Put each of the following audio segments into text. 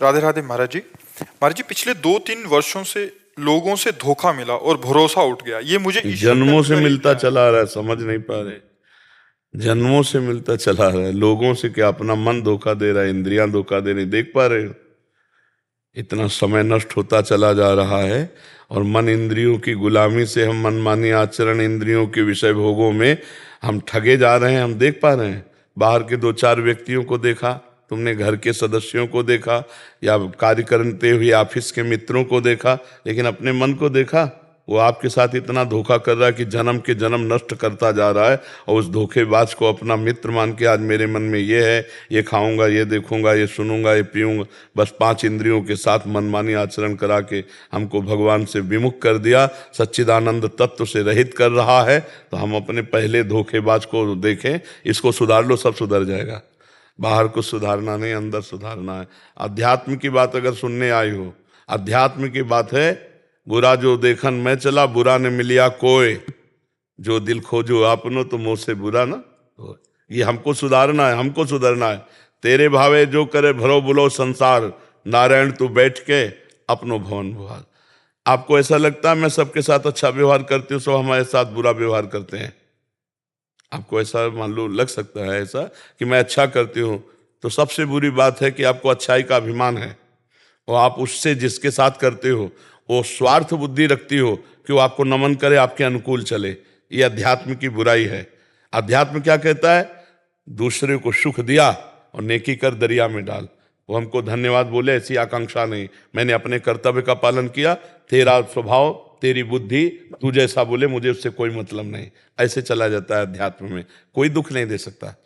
राधे राधे महाराज जी। महाराज जी, पिछले 2-3 वर्षों से लोगों से धोखा मिला और भरोसा उठ गया। ये मुझे ईश्वर पे जन्मों से अनुभव मिलता किया है। चला आ रहा है, समझ नहीं पा रहे। जन्मों से मिलता चला आ रहा है। लोगों से क्या, अपना मन धोखा दे रहा है, इंद्रियां धोखा दे रही, देख पा रहे हो? इतना समय नष्ट होता चला जा रहा है और मन इंद्रियों की गुलामी से हम मनमानी आचरण, इंद्रियों के विषय भोगों में हम ठगे जा रहे हैं। हम देख पा रहे हैं। बाहर के 2-4 व्यक्तियों को देखा तुमने, घर के सदस्यों को देखा या कार्य करते हुए ऑफिस के मित्रों को देखा, लेकिन अपने मन को देखा? वो आपके साथ इतना धोखा कर रहा है कि जन्म के जन्म नष्ट करता जा रहा है। और उस धोखेबाज को अपना मित्र मान के आज मेरे मन में ये है, ये खाऊंगा, ये देखूंगा, ये सुनूंगा, ये पीऊंगा, बस 5 इंद्रियों के साथ मनमानी आचरण करा के हमको भगवान से विमुख कर दिया, सच्चिदानंद तत्व से रहित कर रहा है। तो हम अपने पहले धोखेबाज को देखें, इसको सुधार लो, सब सुधर जाएगा। बाहर को सुधारना नहीं, अंदर सुधारना है। अध्यात्म की बात अगर सुनने आई हो, अध्यात्म की बात है, बुरा जो देखन मैं चला, बुरा ने मिलिया कोय, जो दिल खोजो आपनो तो मुँह से बुरा ना हो। ये हमको सुधारना है, हमको सुधरना है। तेरे भावे जो करे भरो बुलो संसार, नारायण तू बैठ के अपनो भवन भुआल। आपको ऐसा लगता है मैं सबके साथ अच्छा व्यवहार करती हूँ, सब हमारे साथ बुरा व्यवहार करते हैं? आपको ऐसा मान लो लग सकता है ऐसा कि मैं अच्छा करती हूँ, तो सबसे बुरी बात है कि आपको अच्छाई का अभिमान है और आप उससे जिसके साथ करते हो वो स्वार्थ बुद्धि रखती हो कि वो आपको नमन करे, आपके अनुकूल चले। ये अध्यात्म की बुराई है। अध्यात्म क्या कहता है? दूसरे को सुख दिया और नेकी कर दरिया में डाल। वो हमको धन्यवाद बोले, ऐसी आकांक्षा नहीं। मैंने अपने कर्तव्य का पालन किया, तेरा स्वभाव, तेरी बुद्धि, तू जैसा बोले मुझे उससे कोई मतलब नहीं, ऐसे चला जाता है अध्यात्म में। कोई दुख नहीं दे सकता।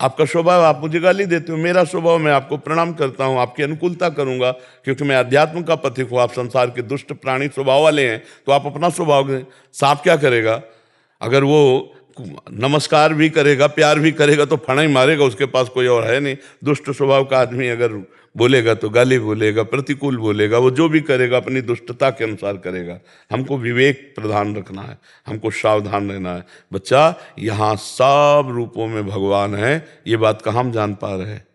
आपका स्वभाव, आप मुझे गाली देते हो, मेरा स्वभाव मैं आपको प्रणाम करता हूं, आपकी अनुकूलता करूंगा, क्योंकि मैं अध्यात्म का पथिक हूं। आप संसार के दुष्ट प्राणी स्वभाव वाले हैं, तो आप अपना स्वभाव करें। सांप क्या करेगा? अगर वो नमस्कार भी करेगा, प्यार भी करेगा, तो फणा ही मारेगा, उसके पास कोई और है नहीं। दुष्ट स्वभाव का आदमी अगर बोलेगा तो गाली बोलेगा, प्रतिकूल बोलेगा, वो जो भी करेगा अपनी दुष्टता के अनुसार करेगा। हमको विवेक प्रधान रखना है, हमको सावधान रहना है। बच्चा, यहाँ सब रूपों में भगवान है, ये बात कहाँ हम जान पा रहे हैं?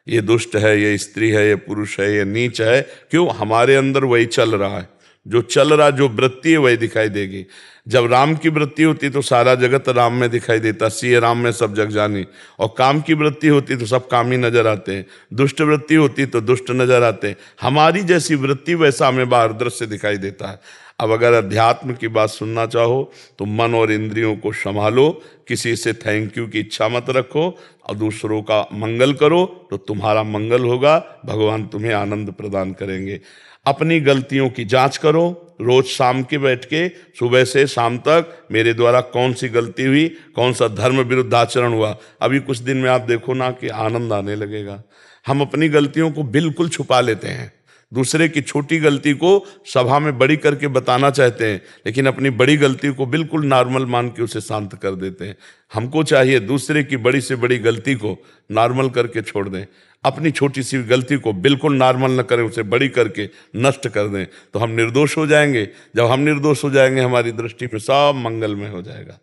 ये दुष्ट है, ये स्त्री है, ये पुरुष है, ये नीच है। क्यों? हमारे अंदर वही चल रहा है। जो चल रहा, जो वृत्ति है वही दिखाई देगी। जब राम की वृत्ति होती तो सारा जगत राम में दिखाई देता, सिय राम में सब जग जानी। और काम की वृत्ति होती तो सब काम ही नजर आते हैं। दुष्ट वृत्ति होती तो दुष्ट नजर आते हैं। हमारी जैसी वृत्ति वैसा हमें बाहर दृश्य दिखाई देता है। अब अगर अध्यात्म की बात सुनना चाहो तो मन और इंद्रियों को संभालो, किसी से थैंक यू की इच्छा मत रखो और दूसरों का मंगल करो, तो तुम्हारा मंगल होगा, भगवान तुम्हें आनंद प्रदान करेंगे। अपनी गलतियों की जांच करो, रोज शाम के बैठ के सुबह से शाम तक मेरे द्वारा कौन सी गलती हुई, कौन सा धर्म विरुद्ध आचरण हुआ। अभी कुछ दिन में आप देखो ना कि आनंद आने लगेगा। हम अपनी गलतियों को बिल्कुल छुपा लेते हैं, दूसरे की छोटी गलती को सभा में बड़ी करके बताना चाहते हैं, लेकिन अपनी बड़ी गलती को बिल्कुल नॉर्मल मान के उसे शांत कर देते हैं। हमको चाहिए दूसरे की बड़ी से बड़ी गलती को नॉर्मल करके छोड़ दें, अपनी छोटी सी गलती को बिल्कुल नॉर्मल न करें, उसे बड़ी करके नष्ट कर दें, तो हम निर्दोष हो जाएंगे। जब हम निर्दोष हो जाएंगे, हमारी दृष्टि में सब मंगलमय हो जाएगा,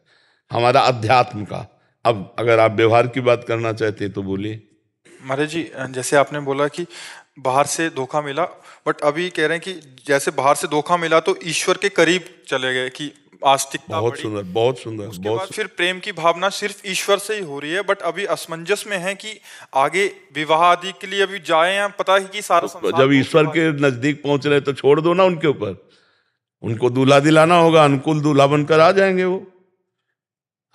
हमारा अध्यात्म का। अब अगर आप व्यवहार की बात करना चाहते हैं तो बोलिए। महाराज जी, जैसे आपने बोला कि बाहर से धोखा मिला, बट अभी कह रहे हैं कि जैसे बाहर से धोखा मिला तो ईश्वर के करीब चले गए, कि आस्तिकता बहुत बढ़ी। सुंदर, बहुत सुंदर, उसके बाद बहुत। फिर प्रेम की भावना सिर्फ ईश्वर से ही हो रही है, बट अभी असमंजस में है कि आगे विवाह आदि के लिए अभी जाए या पता है कि सारा संसार जब ईश्वर के नजदीक पहुंच रहे तो छोड़ दो ना उनके ऊपर। उनको दूल्हा दिलाना होगा, अनुकूल दूल्हा बनकर आ जाएंगे वो।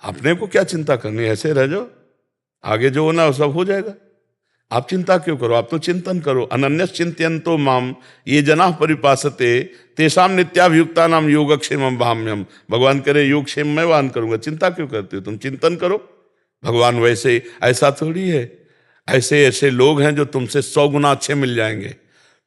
अपने को क्या चिंता करनी है? ऐसे रह जाओ, आगे जो होना वो सब हो जाएगा। आप चिंता क्यों करो? आप तो चिंतन करो। अनन्यस चिंतयन्तो माम ये जनाः परिपासते तेषां नित्याभियुक्ता नाम योगक्षेमं वहाम्यहम्। भगवान करे योगक्षेम मैं वाहन करूंगा, चिंता क्यों करते हो? तुम चिंतन करो। भगवान वैसे ऐसा थोड़ी है, ऐसे ऐसे लोग हैं जो तुमसे 100 गुना अच्छे मिल जाएंगे।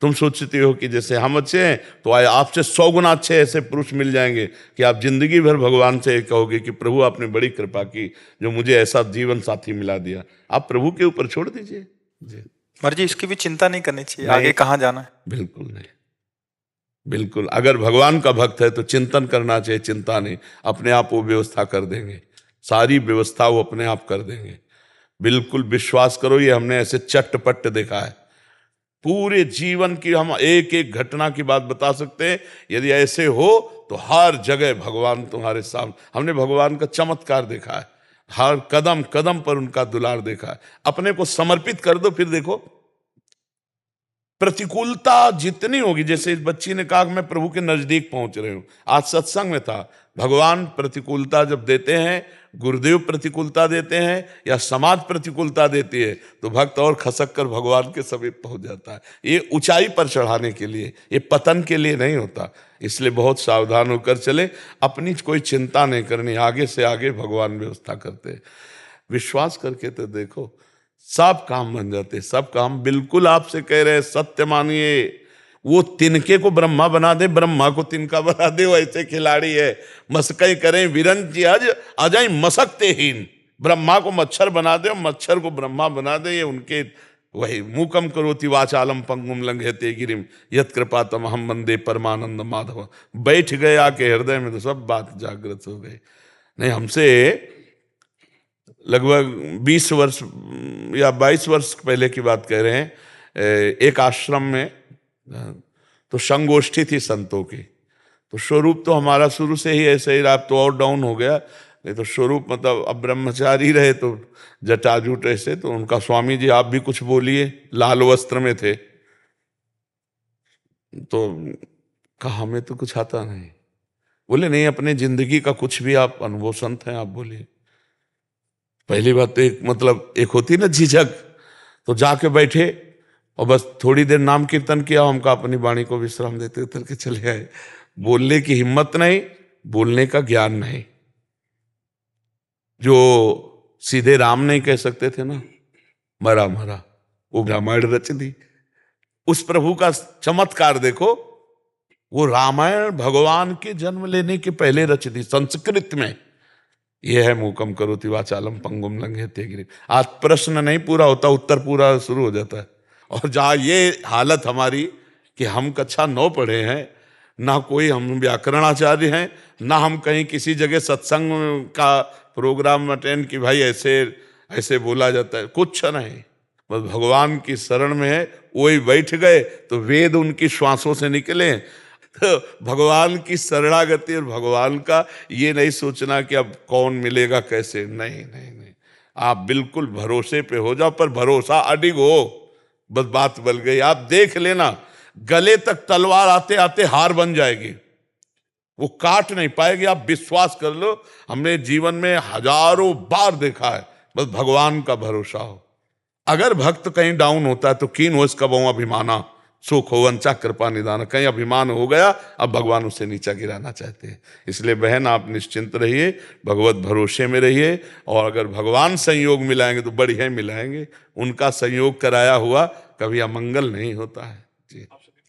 तुम सोचती हो कि जैसे हम अच्छे हैं तो आपसे 100 गुना अच्छे ऐसे पुरुष मिल जाएंगे कि आप जिंदगी भर भगवान से कहोगे कि प्रभु आपने बड़ी कृपा की, जो मुझे ऐसा जीवन साथी मिला दिया। आप प्रभु के ऊपर छोड़ दीजिए जी। महाराज जी, इसकी भी चिंता नहीं करनी चाहिए नहीं, आगे कहाँ जाना है? बिल्कुल नहीं, बिल्कुल। अगर भगवान का भक्त है तो चिंतन करना चाहिए, चिंता नहीं। अपने आप वो व्यवस्था कर देंगे, सारी व्यवस्था वो अपने आप कर देंगे। बिल्कुल विश्वास करो, ये हमने ऐसे चट्टपट देखा है। पूरे जीवन की हम एक एक घटना की बात बता सकते हैं। यदि ऐसे हो तो हर जगह भगवान तुम्हारे सामने, हमने भगवान का चमत्कार देखा है, हर कदम कदम पर उनका दुलार देखा है। अपने को समर्पित कर दो, फिर देखो प्रतिकूलता जितनी होगी। जैसे इस बच्ची ने कहा कि मैं प्रभु के नजदीक पहुंच रही हूं, आज सत्संग में था, भगवान प्रतिकूलता जब देते हैं, गुरुदेव प्रतिकूलता देते हैं या समाज प्रतिकूलता देती है, तो भक्त और खसक कर भगवान के समीप पहुंच जाता है। ये ऊंचाई पर चढ़ाने के लिए, ये पतन के लिए नहीं होता। इसलिए बहुत सावधान होकर चले, अपनी कोई चिंता नहीं करनी, आगे से आगे भगवान व्यवस्था करते हैं। विश्वास करके तो देखो, सब काम बन जाते, सब काम। बिल्कुल आपसे कह रहे हैं, सत्य मानिए। वो तिनके को ब्रह्मा बना दे, ब्रह्मा को तिनका बना दे, वो ऐसे खिलाड़ी है। मस्कई करें विरंज आज अजय मसकते हीन, ब्रह्मा को मच्छर बना दे और मच्छर को ब्रह्मा बना दे, ये उनके वही मूकम करोति वाचालम पंगुम लंघयते गिरिम यत कृपा तमहम वंदे परमानंद माधव। बैठ गए आके हृदय में तो सब बात जागृत हो गई। नहीं, हमसे लगभग 20 वर्ष या 22 वर्ष पहले की बात कह रहे हैं, एक आश्रम में तो संगोष्ठी थी संतों की। तो स्वरूप तो हमारा शुरू से ही ऐसे ही रहा, तो और डाउन हो गया। नहीं तो स्वरूप मतलब अब ब्रह्मचारी रहे तो जटाजूट ऐसे। तो उनका स्वामी जी आप भी कुछ बोलिए, लाल वस्त्र में थे। तो कहा हमें तो कुछ आता नहीं। बोले नहीं, अपने जिंदगी का कुछ भी आप अनुभव संत हैं, आप बोलिए। पहली बात तो एक मतलब एक होती ना झिझक, तो जाके बैठे और बस थोड़ी देर नाम कीर्तन किया, हमका अपनी वाणी को विश्राम देते उतर के चले आए। बोलने की हिम्मत नहीं, बोलने का ज्ञान नहीं। जो सीधे राम नहीं कह सकते थे ना, मरा मरा, वो रामायण रच दी। उस प्रभु का चमत्कार देखो, वो रामायण भगवान के जन्म लेने के पहले रच दी संस्कृत में। यह है मूकम करोति वाचालम पंगुम लंघयते गिरिम। आज प्रश्न नहीं पूरा होता, उत्तर पूरा शुरू हो जाता है। और जहाँ ये हालत हमारी कि हम कक्षा 9 पढ़े हैं, ना कोई हम व्याकरणाचार्य हैं, ना हम कहीं किसी जगह सत्संग का प्रोग्राम अटेंड कि भाई ऐसे ऐसे बोला जाता है, कुछ नहीं। बस भगवान की शरण में है, वही बैठ गए तो वेद उनकी श्वासों से निकले। तो भगवान की शरणागति और भगवान का ये नहीं सोचना कि अब कौन मिलेगा कैसे, नहीं नहीं नहीं। आप बिल्कुल भरोसे पे हो जाओ, पर भरोसा अडिग हो, बस बात बल गई। आप देख लेना, गले तक तलवार आते आते हार बन जाएगी, वो काट नहीं पाएगी। आप विश्वास कर लो, हमने जीवन में हजारों बार देखा है। बस भगवान का भरोसा हो। अगर भक्त कहीं डाउन होता है तो कीन हो इसका बहु अभिमाना सुख हो वंचा कृपा निदान। कहीं अभिमान हो गया, अब भगवान उससे नीचा गिराना चाहते हैं। इसलिए बहन आप निश्चिंत रहिए, भगवत भरोसे में रहिए। और अगर भगवान संयोग मिलाएंगे तो बढ़िया मिलाएंगे। उनका संयोग कराया हुआ कभी अमंगल नहीं होता है जी।